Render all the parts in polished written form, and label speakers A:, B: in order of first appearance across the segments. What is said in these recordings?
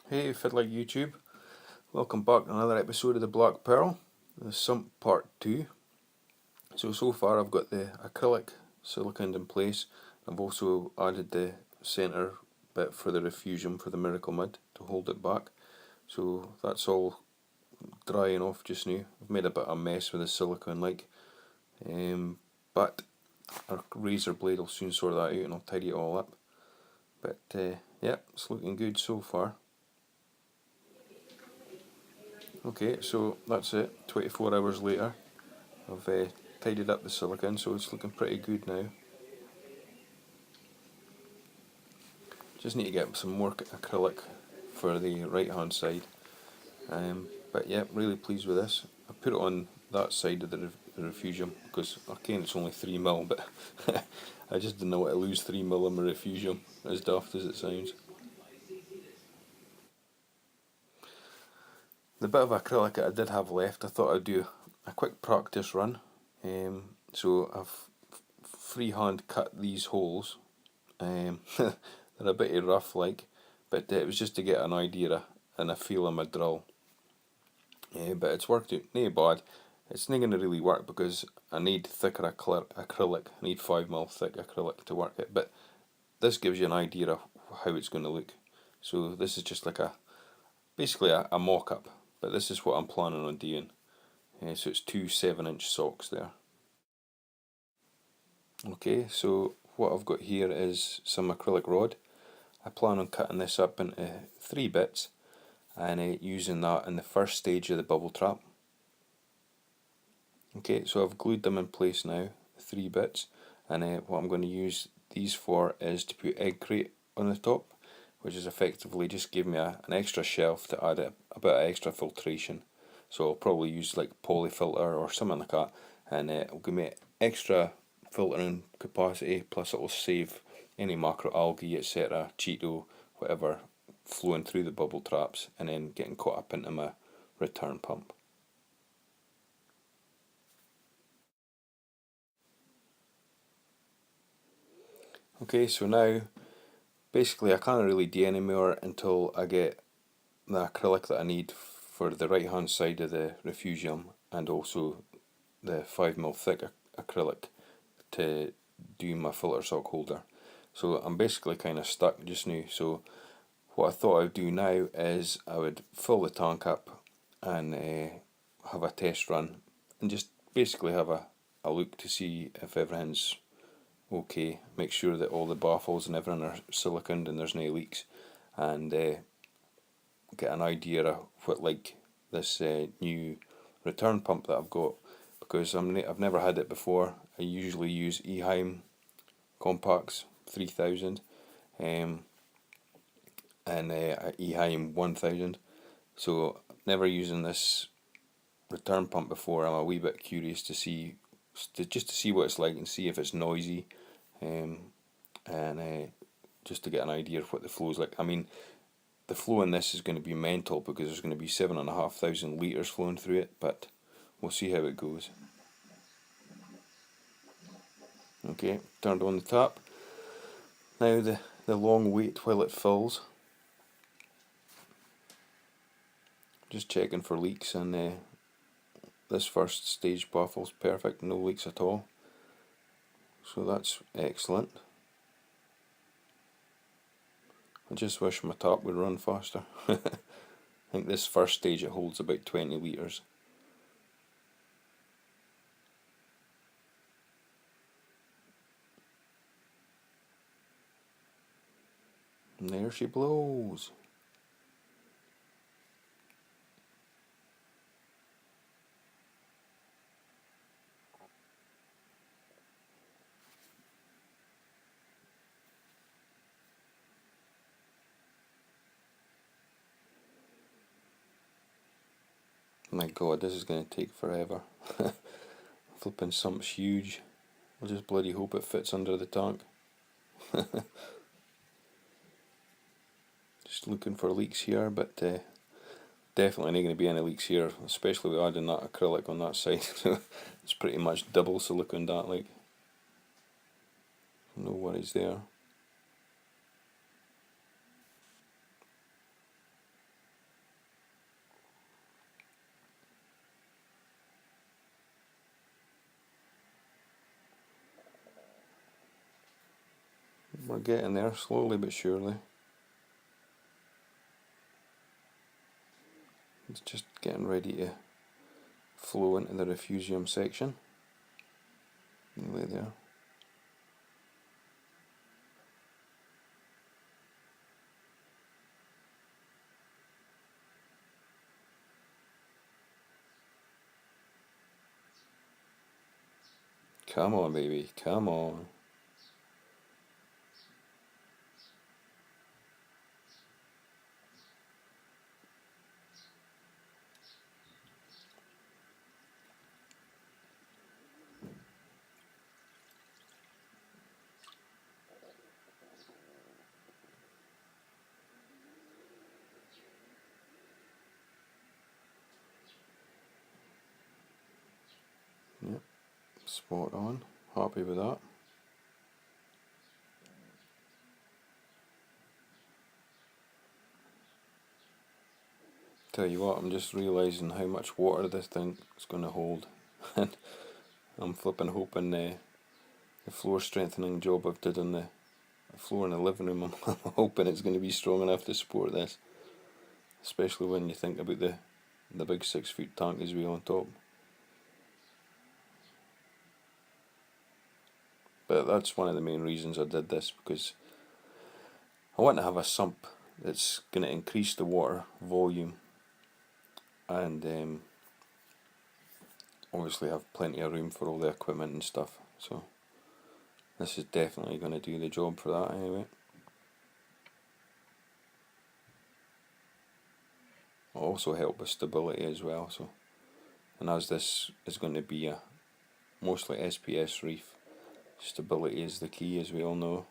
A: Hey Fiddler YouTube, welcome back to another episode of the Black Pearl, the Sump Part 2. So far I've got the acrylic silicone in place. I've also added the centre bit for the refusion for the Miracle Mud to hold it back. So that's all drying off just now. I've made a bit of a mess with the silicone but our razor blade will soon sort that out and I'll tidy it all up. But yeah, it's looking good so far. Okay, so that's it, 24 hours later. I've tidied up the silicone, so it's looking pretty good now. Just need to get some more acrylic for the right hand side. But yeah, really pleased with this. I put it on that side of the refugium because again it's only 3mm, but I just didn't know what to lose 3mm in my refugium, as daft as it sounds. The bit of acrylic that I did have left, I thought I'd do a quick practice run. So I've freehand cut these holes. They're a bit rough like, but it was just to get an idea and a feel of my drill. But it's worked out nae bad. It's not going to really work because I need thicker acrylic. I need 5mm thick acrylic to work it, but this gives you an idea of how it's going to look. So this is just like basically a mock-up, but this is what I'm planning on doing. So it's two 7-inch socks there. Okay, so what I've got here is some acrylic rod. I plan on cutting this up into 3 bits and using that in the first stage of the bubble trap. Okay, so I've glued them in place now, 3 bits, and what I'm going to use these for is to put egg crate on the top, which is effectively just give me an extra shelf to add a bit of extra filtration. So I'll probably use like polyfilter or something like that, and it'll give me extra filtering capacity, plus it will save any macroalgae, etc., Cheeto, whatever, flowing through the bubble traps and then getting caught up into my return pump. Okay, so now basically I can't really do any more until I get the acrylic that I need for the right hand side of the refugium and also the 5mm thick acrylic to do my filter sock holder. So I'm basically kind of stuck just now. So what I thought I would do now is I would fill the tank up and have a test run and just basically have a look to see if everything's okay. Make sure that all the baffles and everything are siliconed and there's no leaks, and get an idea of what like this new return pump that I've got, because I've never had it before. I usually use Eheim Compacts 3000 and Eheim 1000, so never using this return pump before. I'm a wee bit curious to see what it's like and see if it's noisy, and just to get an idea of what the flow's like. I mean, the flow in this is going to be mental because there's going to be 7,500 litres flowing through it, but we'll see how it goes. Okay, turned on the tap. Now the long wait while it fills. Just checking for leaks, and this first stage baffle's perfect, no leaks at all. So that's excellent. I just wish my tap would run faster. I think this first stage it holds about 20 litres. And there she blows. My god, this is going to take forever. Flipping Sump's huge. I'll just bloody hope it fits under the tank. Just looking for leaks here, but definitely not going to be any leaks here, especially with adding that acrylic on that side. It's pretty much double silicone that, like. No worries there. we're getting there, slowly but surely. It's just getting ready to flow into the refugium section. Nearly there. Come on, baby, come on. Yep, spot on. Happy with that. Tell you what, I'm just realising how much water this thing is going to hold. And I'm flipping hoping the floor strengthening job I've did on the floor in the living room, I'm hoping it's going to be strong enough to support this. Especially when you think about the big 6-foot tank as well on top. But that's one of the main reasons I did this, because I want to have a sump that's going to increase the water volume and obviously have plenty of room for all the equipment and stuff. So this is definitely going to do the job for that anyway. It'll also help with stability as well. So, and as this is going to be a mostly SPS reef, stability is the key, as we all know.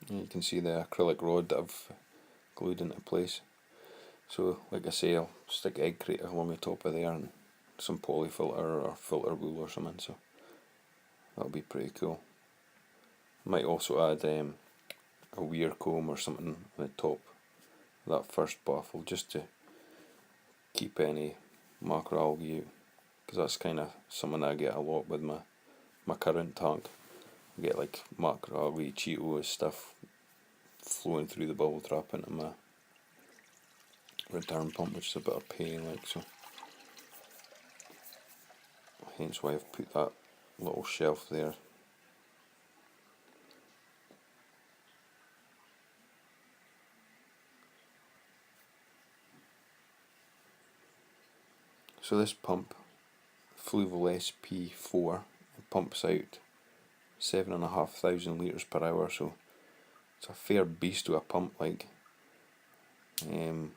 A: And you can see the acrylic rod that I've glued into place. So, like I say, I'll stick egg crate along the top of there and some polyfilter or filter wool or something. So that'll be pretty cool. Might also add a weir comb or something on the top of that first baffle, just to keep any macroalgae out, because that's kind of something I get a lot with my current tank. I get like macroalgae, Cheetos stuff flowing through the bubble trap into my return pump, which is a bit of pain, like, so hence why I've put that little shelf there. So this pump, Fluval SP4, pumps out 7,500 litres per hour, so it's a fair beast of a pump, like. I'm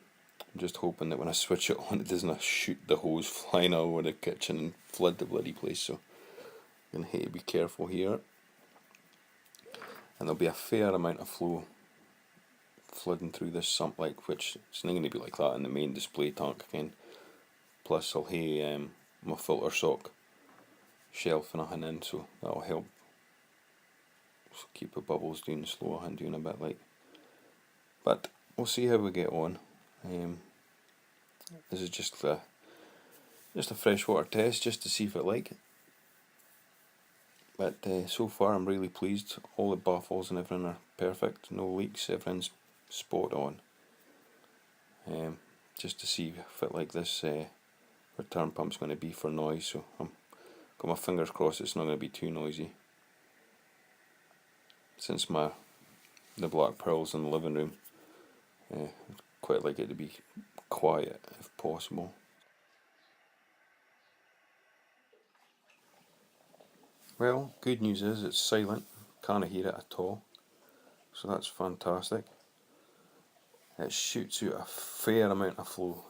A: just hoping that when I switch it on, it doesn't shoot the hose flying all over the kitchen and flood the bloody place, so I'm going to have to be careful here. And there'll be a fair amount of flow flooding through this sump, like, which it's not going to be like that in the main display tank again. Plus I'll have my filter sock shelf and nothing in, so that'll help keep the bubbles down slower and doing a bit, like. But we'll see how we get on. This is just a freshwater test, just to see if it like it. But so far I'm really pleased. All the baffles and everything are perfect, no leaks, everything's spot on. Just to see if it like this return pump's going to be for noise, so I'm got my fingers crossed it's not going to be too noisy, since the black pearls in the living room. I'd quite like it to be quiet if possible. Well, good news is it's silent, can't hear it at all, so that's fantastic. It shoots out a fair amount of flow.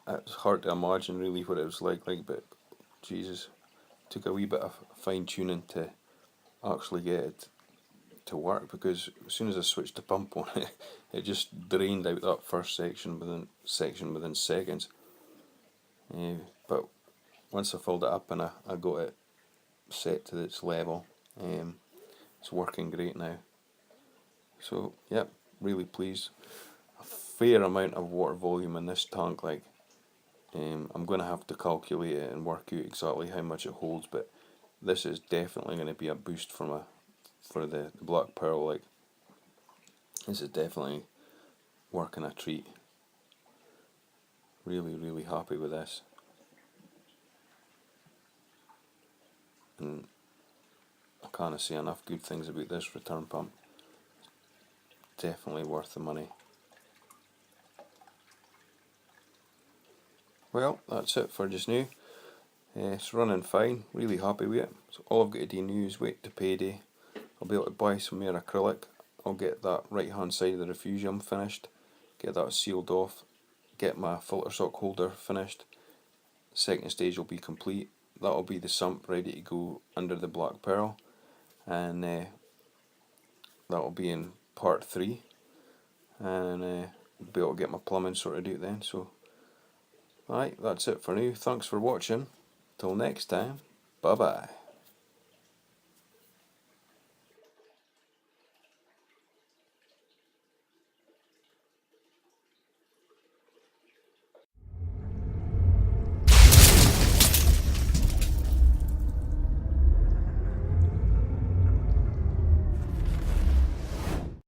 A: It's hard to imagine really what it was like, but Jesus, it took a wee bit of fine tuning to actually get it to work, because as soon as I switched the pump on it, it just drained out that first section within seconds. But once I filled it up and I got it set to its level, it's working great now. So yep, really pleased. A fair amount of water volume in this tank, like. I'm going to have to calculate it and work out exactly how much it holds, but this is definitely going to be a boost for the black pearl. Like, this is definitely working a treat. Really happy with this, and I can't say enough good things about this return pump. Definitely worth the money. Well, that's it for just now. It's running fine, really happy with it. So all I've got to do now is wait to payday. I'll be able to buy some more acrylic. I'll get that right hand side of the refugium finished, get that sealed off, get my filter sock holder finished. Second stage will be complete. That'll be the sump ready to go under the black pearl, and that'll be in part 3, and be able to get my plumbing sorted out then. So, alright, that's it for now. Thanks for watching. Till next time, bye bye.